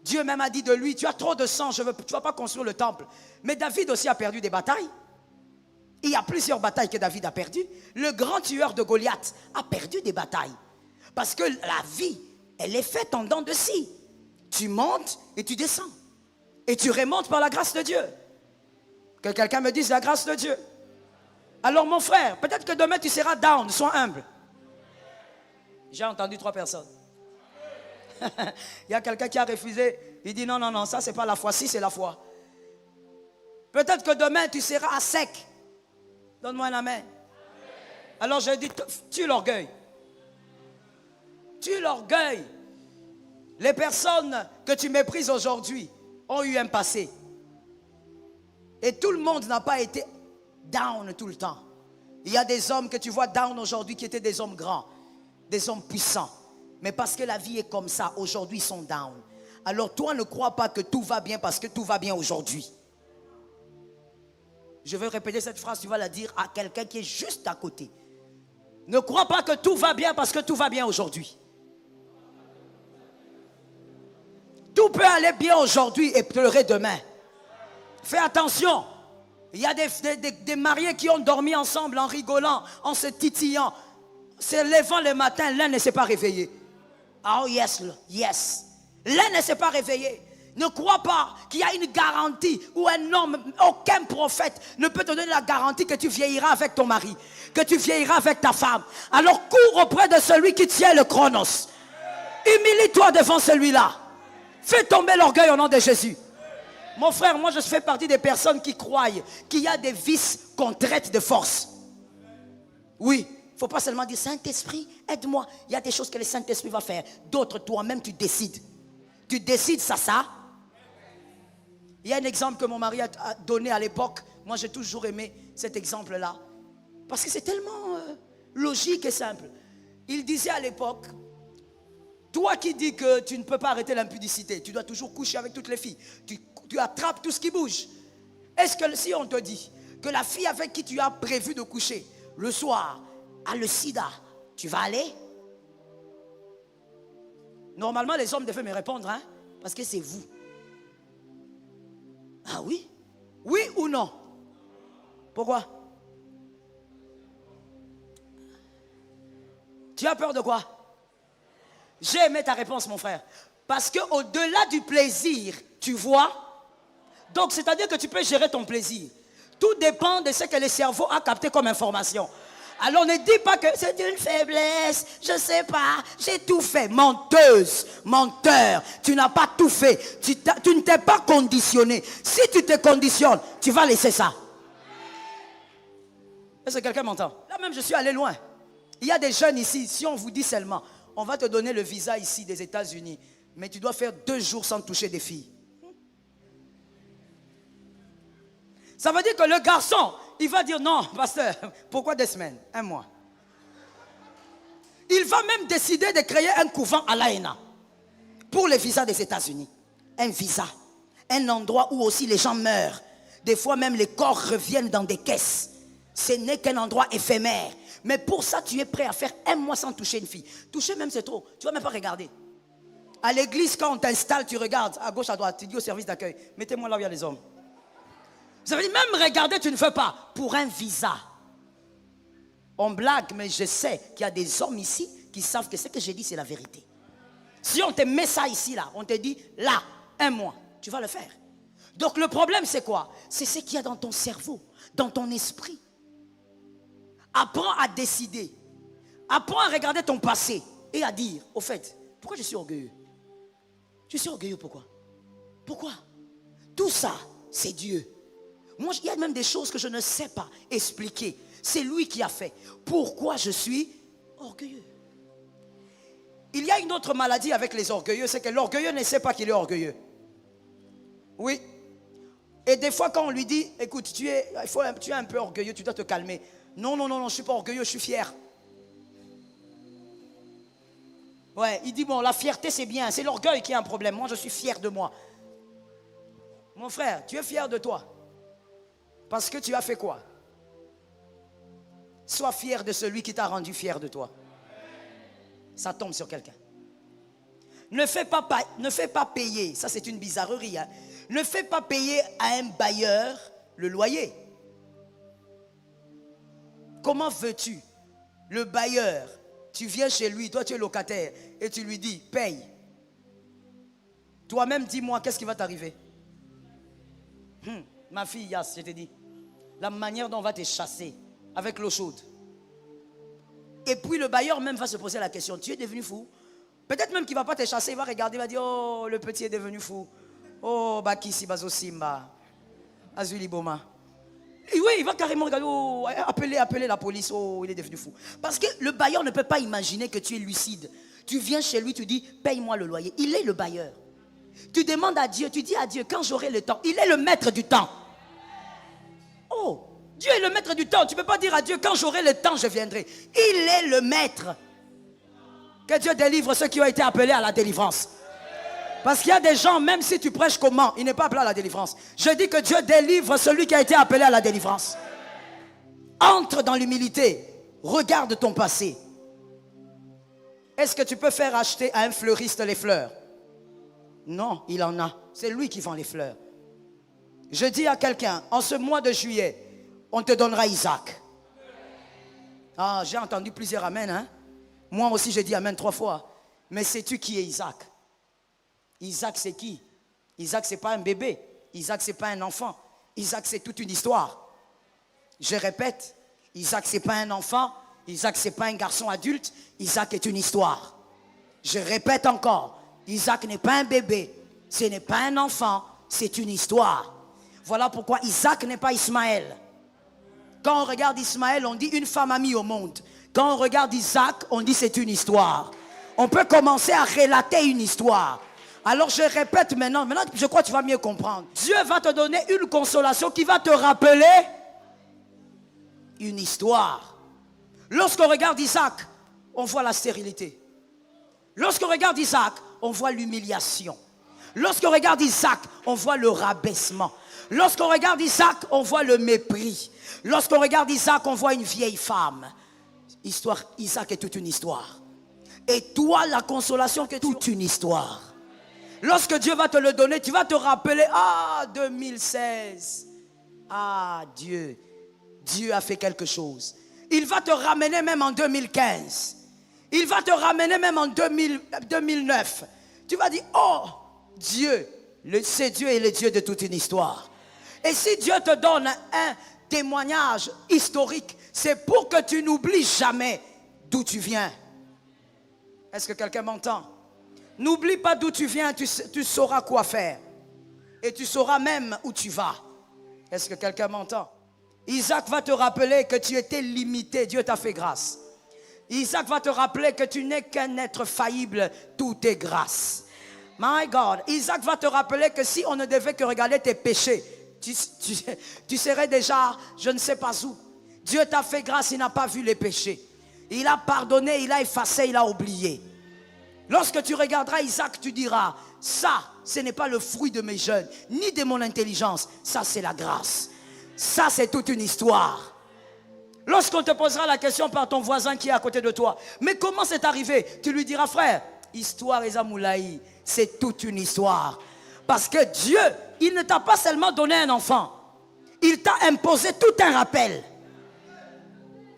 Dieu même a dit de lui, tu as trop de sang, tu ne vas pas construire le temple. Mais David aussi a perdu des batailles. Il y a plusieurs batailles que David a perdues. Le grand tueur de Goliath a perdu des batailles. Parce que la vie, elle est faite en dents de scie. Tu montes et tu descends. Et tu remontes par la grâce de Dieu. Que quelqu'un me dise la grâce de Dieu. Alors mon frère, peut-être que demain tu seras down, sois humble. J'ai entendu 3 personnes. Il y a quelqu'un qui a refusé. Il dit non, non, non, ça c'est pas la foi, si c'est la foi. Peut-être que demain tu seras à sec. Donne-moi un amen. Alors je dis, tue l'orgueil. Tue l'orgueil. Les personnes que tu méprises aujourd'hui ont eu un passé. Et tout le monde n'a pas été down tout le temps. Il y a des hommes que tu vois down aujourd'hui qui étaient des hommes grands, des hommes puissants. Mais parce que la vie est comme ça, aujourd'hui ils sont down. Alors toi ne crois pas que tout va bien parce que tout va bien aujourd'hui. Je vais répéter cette phrase, tu vas la dire à quelqu'un qui est juste à côté. Ne crois pas que tout va bien parce que tout va bien aujourd'hui. Tout peut aller bien aujourd'hui et pleurer demain. Fais attention. Il y a des mariés qui ont dormi ensemble en rigolant, en se titillant. Se levant le matin, l'un ne s'est pas réveillé. Oh yes, yes. L'un ne s'est pas réveillé. Ne crois pas qu'il y a une garantie où un homme, aucun prophète ne peut te donner la garantie que tu vieilliras avec ton mari, que tu vieilliras avec ta femme. Alors cours auprès de celui qui tient le chronos. Humilie-toi devant celui-là. Fais tomber l'orgueil au nom de Jésus. Mon frère, moi je fais partie des personnes qui croient qu'il y a des vices qu'on traite de force. Oui, il ne faut pas seulement dire Saint-Esprit, aide-moi. Il y a des choses que le Saint-Esprit va faire. D'autres, toi-même, tu décides. Tu décides ça. Il y a un exemple que mon mari a donné à l'époque. Moi, j'ai toujours aimé cet exemple-là. Parce que c'est tellement logique et simple. Il disait à l'époque, toi qui dis que tu ne peux pas arrêter l'impudicité, tu dois toujours coucher avec toutes les filles. Tu attrapes tout ce qui bouge. Est-ce que si on te dit que la fille avec qui tu as prévu de coucher le soir a le sida, tu vas aller? Normalement, les hommes devaient me répondre, hein, parce que c'est vous. Ah oui? Oui ou non? Pourquoi? Tu as peur de quoi? J'ai aimé ta réponse, mon frère. Parce qu'au-delà du plaisir, tu vois. Donc, c'est-à-dire que tu peux gérer ton plaisir. Tout dépend de ce que le cerveau a capté comme information. Alors ne dis pas que c'est une faiblesse, je ne sais pas, j'ai tout fait. Menteuse, menteur, tu n'as pas tout fait. Tu ne t'es pas conditionné. Si tu te conditionnes, tu vas laisser ça. Est-ce que quelqu'un m'entend? Là même, je suis allé loin. Il y a des jeunes ici, si on vous dit seulement, on va te donner le visa ici des États-Unis, mais tu dois faire 2 jours sans toucher des filles. Ça veut dire que le garçon, il va dire non, pasteur, pourquoi 2 semaines, 1 mois? Il va même décider de créer un couvent à l'AENA pour les visas des États-Unis. Un visa, un endroit où aussi les gens meurent. Des fois même les corps reviennent dans des caisses. Ce n'est qu'un endroit éphémère. Mais pour ça, tu es prêt à faire 1 mois sans toucher une fille. Toucher même, c'est trop. Tu ne vas même pas regarder. À l'église, quand on t'installe, tu regardes à gauche, à droite. Tu dis au service d'accueil, mettez-moi là où il y a les hommes. Ça veut dire même regarder, tu ne fais pas. Pour un visa. On blague, mais je sais qu'il y a des hommes ici qui savent que ce que j'ai dit, c'est la vérité. Si on te met ça ici, là, on te dit, là, 1 mois, tu vas le faire. Donc le problème, c'est quoi? C'est ce qu'il y a dans ton cerveau, dans ton esprit. Apprends à décider. Apprends à regarder ton passé et à dire, au fait, pourquoi je suis orgueilleux? Je suis orgueilleux pourquoi? Pourquoi? Tout ça, c'est Dieu. Moi, il y a même des choses que je ne sais pas expliquer. C'est lui qui a fait. Pourquoi je suis orgueilleux? Il y a une autre maladie avec les orgueilleux, c'est que l'orgueilleux ne sait pas qu'il est orgueilleux. Oui. Et des fois, quand on lui dit, écoute, tu es un peu orgueilleux, tu dois te calmer. Non, non, non, non, je ne suis pas orgueilleux, je suis fier. Ouais, il dit, bon, la fierté, c'est bien, c'est l'orgueil qui a un problème. Moi, je suis fier de moi. Mon frère, tu es fier de toi. Parce que tu as fait quoi? Sois fier de celui qui t'a rendu fier de toi. Ça tombe sur quelqu'un. Ne fais pas payer, ça c'est une bizarrerie, hein. Ne fais pas payer à un bailleur le loyer. Comment veux-tu? Le bailleur, tu viens chez lui, toi tu es locataire, et tu lui dis, paye. Toi-même, dis-moi, qu'est-ce qui va t'arriver? Ma fille, Yass, je t'ai dit, la manière dont on va te chasser avec l'eau chaude. Et puis le bailleur même va se poser la question, tu es devenu fou? Peut-être même qu'il ne va pas te chasser, il va regarder, il va dire, oh, le petit est devenu fou. Oh, Bakisi Bazo Simba, Azuli Boma. Et oui, il va carrément regarder, oh, appeler la police, oh, il est devenu fou. Parce que le bailleur ne peut pas imaginer que tu es lucide. Tu viens chez lui, tu dis, paye-moi le loyer. Il est le bailleur. Tu demandes à Dieu, tu dis à Dieu, quand j'aurai le temps, il est le maître du temps. Oh, Dieu est le maître du temps. Tu ne peux pas dire à Dieu, quand j'aurai le temps, je viendrai. Il est le maître. Que Dieu délivre ceux qui ont été appelés à la délivrance. Parce qu'il y a des gens, même si tu prêches comment, il n'est pas appelé à la délivrance. Je dis que Dieu délivre celui qui a été appelé à la délivrance. Entre dans l'humilité. Regarde ton passé. Est-ce que tu peux faire acheter à un fleuriste les fleurs? Non, il en a. C'est lui qui vend les fleurs. Je dis à quelqu'un, en ce mois de juillet, on te donnera Isaac. Ah, j'ai entendu plusieurs amen, hein? Moi aussi, j'ai dit amen 3 fois. Mais sais-tu qui est Isaac? Isaac, c'est qui? Isaac, c'est pas un bébé. Isaac, c'est pas un enfant. Isaac, c'est toute une histoire. Je répète, Isaac, c'est pas un enfant. Isaac, c'est pas un garçon adulte. Isaac est une histoire. Je répète encore, Isaac n'est pas un bébé. Ce n'est pas un enfant. C'est une histoire. Voilà pourquoi Isaac n'est pas Ismaël. Quand on regarde Ismaël, on dit une femme a mis au monde. Quand on regarde Isaac, on dit c'est une histoire. On peut commencer à relater une histoire. Alors je répète maintenant, je crois que tu vas mieux comprendre. Dieu va te donner une consolation qui va te rappeler une histoire. Lorsqu'on regarde Isaac, on voit la stérilité. Lorsqu'on regarde Isaac, on voit l'humiliation. Lorsqu'on regarde Isaac, on voit le rabaissement. Lorsqu'on regarde Isaac, on voit le mépris. Lorsqu'on regarde Isaac, on voit une vieille femme. Isaac est toute une histoire. Et toi, la consolation que toute une histoire. Lorsque Dieu va te le donner, tu vas te rappeler, ah, 2016. Ah, Dieu a fait quelque chose. Il va te ramener même en 2015. Il va te ramener même en 2009. Tu vas dire, oh, Dieu, c'est Dieu et le Dieu de toute une histoire. Et si Dieu te donne un témoignage historique, c'est pour que tu n'oublies jamais d'où tu viens. Est-ce que quelqu'un m'entend? N'oublie pas d'où tu viens, tu sauras quoi faire. Et tu sauras même où tu vas. Est-ce que quelqu'un m'entend? Isaac va te rappeler que tu étais limité, Dieu t'a fait grâce. Isaac va te rappeler que tu n'es qu'un être faillible, tout est grâce. My God, Isaac va te rappeler que si on ne devait que regarder tes péchés, tu serais déjà, je ne sais pas où. Dieu t'a fait grâce, il n'a pas vu les péchés. Il a pardonné, il a effacé, il a oublié. Lorsque tu regarderas Isaac, tu diras, ça, ce n'est pas le fruit de mes jeûnes, ni de mon intelligence, ça c'est la grâce. Ça c'est toute une histoire. Lorsqu'on te posera la question par ton voisin qui est à côté de toi, mais comment c'est arrivé? Tu lui diras, frère, histoire Ezamoulaï, c'est toute une histoire. Parce que Dieu, il ne t'a pas seulement donné un enfant, il t'a imposé tout un rappel.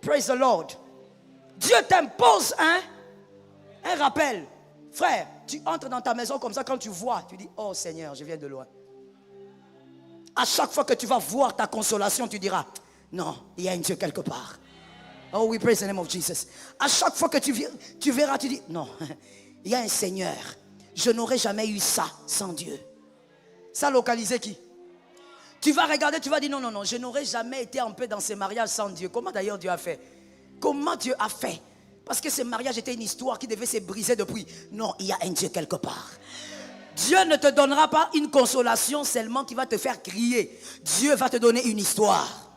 Praise the Lord. Dieu t'impose un rappel. Frère, tu entres dans ta maison comme ça, quand tu vois, tu dis, oh Seigneur, je viens de loin. À chaque fois que tu vas voir ta consolation, tu diras, non, il y a un Dieu quelque part. Oh, we praise the name of Jesus. À chaque fois que tu verras, tu dis, non, il y a un Seigneur. Je n'aurais jamais eu ça sans Dieu. Ça localisé qui? Tu vas regarder, tu vas dire, non, non, non, je n'aurais jamais été en paix dans ces mariages sans Dieu. Comment d'ailleurs Dieu a fait? Comment Dieu a fait? Parce que ces mariages étaient une histoire qui devait se briser depuis. Non, il y a un Dieu quelque part. Dieu ne te donnera pas une consolation seulement qui va te faire crier. Dieu va te donner une histoire.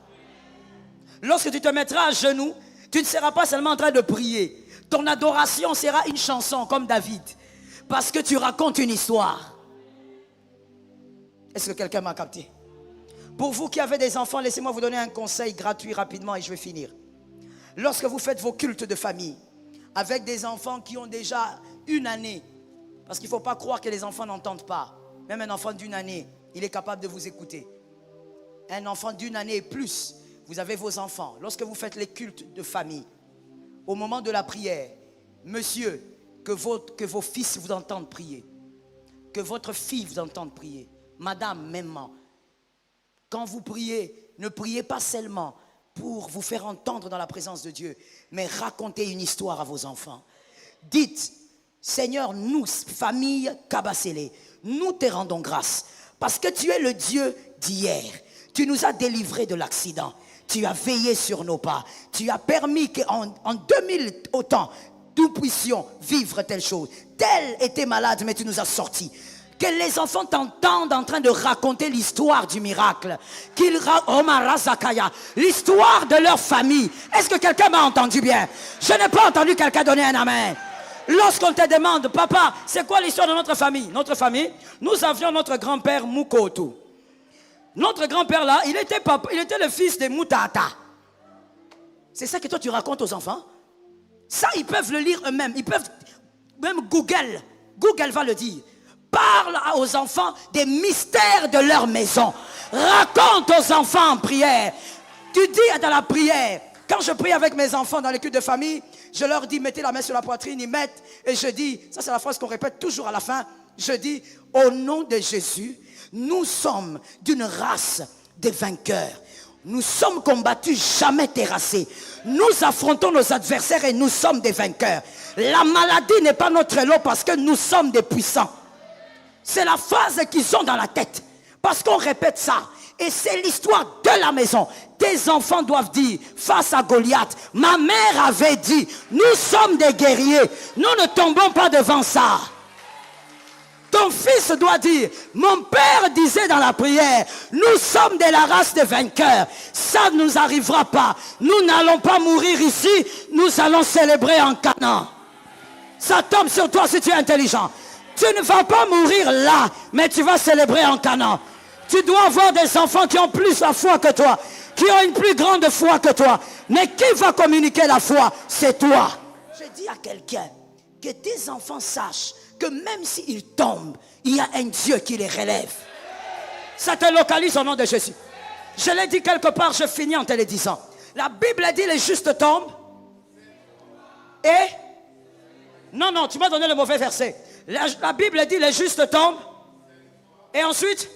Lorsque tu te mettras à genoux, tu ne seras pas seulement en train de prier. Ton adoration sera une chanson comme David. Parce que tu racontes une histoire. Est-ce que quelqu'un m'a capté? Pour vous qui avez des enfants, laissez-moi vous donner un conseil gratuit rapidement et je vais finir. Lorsque vous faites vos cultes de famille, avec des enfants qui ont déjà une année, parce qu'il ne faut pas croire que les enfants n'entendent pas. Même un enfant d'une année, il est capable de vous écouter. Un enfant d'une année et plus, vous avez vos enfants. Lorsque vous faites les cultes de famille, au moment de la prière, monsieur, que vos fils vous entendent prier, que votre fille vous entende prier, madame, mêmement. Quand vous priez, ne priez pas seulement pour vous faire entendre dans la présence de Dieu, mais racontez une histoire à vos enfants. Dites, Seigneur, nous, famille Kabasele, nous te rendons grâce parce que tu es le Dieu d'hier. Tu nous as délivrés de l'accident. Tu as veillé sur nos pas. Tu as permis qu'en 2000 autant, nous puissions vivre telle chose. Tel était malade, mais tu nous as sortis. Que les enfants t'entendent en train de raconter l'histoire du miracle. L'histoire de leur famille. Est-ce que quelqu'un m'a entendu bien? Je n'ai pas entendu quelqu'un donner un amen. Lorsqu'on te demande, papa, c'est quoi l'histoire de notre famille? Notre famille, nous avions notre grand-père Mukotu. Notre grand-père là, il était le fils de Moutata. C'est ça que toi tu racontes aux enfants? Ça, ils peuvent le lire eux-mêmes. Ils peuvent, même Google va le dire. Parle aux enfants des mystères de leur maison. Raconte aux enfants en prière. Tu dis dans la prière, quand je prie avec mes enfants dans les cultes de famille, je leur dis, mettez la main sur la poitrine, ils mettent, et je dis, ça c'est la phrase qu'on répète toujours à la fin, je dis, au nom de Jésus, nous sommes d'une race de vainqueurs. Nous sommes combattus, jamais terrassés. Nous affrontons nos adversaires et nous sommes des vainqueurs. La maladie n'est pas notre lot parce que nous sommes des puissants. C'est la phrase qu'ils ont dans la tête. Parce qu'on répète ça. Et c'est l'histoire de la maison. Tes enfants doivent dire, face à Goliath, ma mère avait dit, nous sommes des guerriers. Nous ne tombons pas devant ça. Ton fils doit dire, mon père disait dans la prière, nous sommes de la race des vainqueurs. Ça ne nous arrivera pas. Nous n'allons pas mourir ici. Nous allons célébrer en Canaan. Ça tombe sur toi si tu es intelligent. Tu ne vas pas mourir là, mais tu vas célébrer en Canaan. Tu dois avoir des enfants qui ont plus la foi que toi, qui ont une plus grande foi que toi. Mais qui va communiquer la foi? C'est toi. Je dis à quelqu'un que tes enfants sachent que même s'ils tombent, il y a un Dieu qui les relève. Ça te localise au nom de Jésus. Je l'ai dit quelque part, je finis en te le disant. La Bible dit les justes tombent. Et non, tu m'as donné le mauvais verset. La Bible dit les justes tombent. Et ensuite?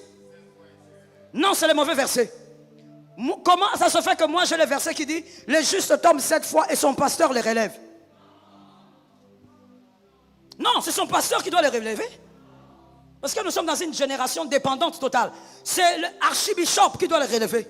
Non, c'est le mauvais verset. Comment ça se fait que moi j'ai le verset qui dit les justes tombent 7 fois et son pasteur les relève? Non, c'est son pasteur qui doit les relever. Parce que nous sommes dans une génération dépendante totale. C'est l'archibishop qui doit les relever.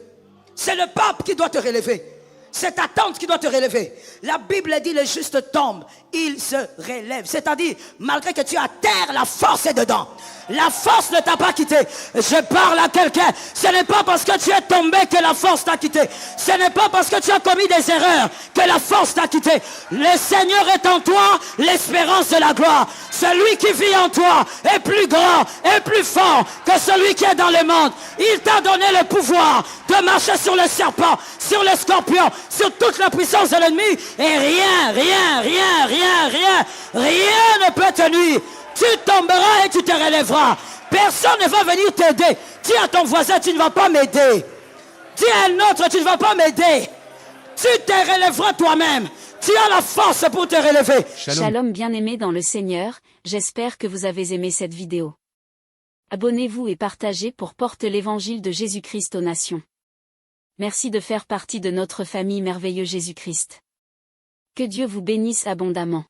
C'est le pape qui doit te relever. C'est ta tante qui doit te relever. La Bible dit les justes tombent, ils se relèvent. C'est-à-dire, malgré que tu as terre, la force est dedans. La force ne t'a pas quitté. Je parle à quelqu'un. Ce n'est pas parce que tu es tombé que la force t'a quitté. Ce n'est pas parce que tu as commis des erreurs que la force t'a quitté. Le Seigneur est en toi, l'espérance de la gloire. Celui qui vit en toi est plus grand et plus fort que celui qui est dans le monde. Il t'a donné le pouvoir de marcher sur le serpent, sur le scorpion, sur toute la puissance de l'ennemi. Et rien ne peut te nuire. Tu tomberas et tu te relèveras. Personne ne va venir t'aider. Dis à ton voisin, tu ne vas pas m'aider. Dis à un autre, tu ne vas pas m'aider. Tu te relèveras toi-même. Tu as la force pour te relever. Shalom bien-aimés dans le Seigneur, j'espère que vous avez aimé cette vidéo. Abonnez-vous et partagez pour porter l'évangile de Jésus-Christ aux nations. Merci de faire partie de notre famille merveilleuse Jésus-Christ. Que Dieu vous bénisse abondamment.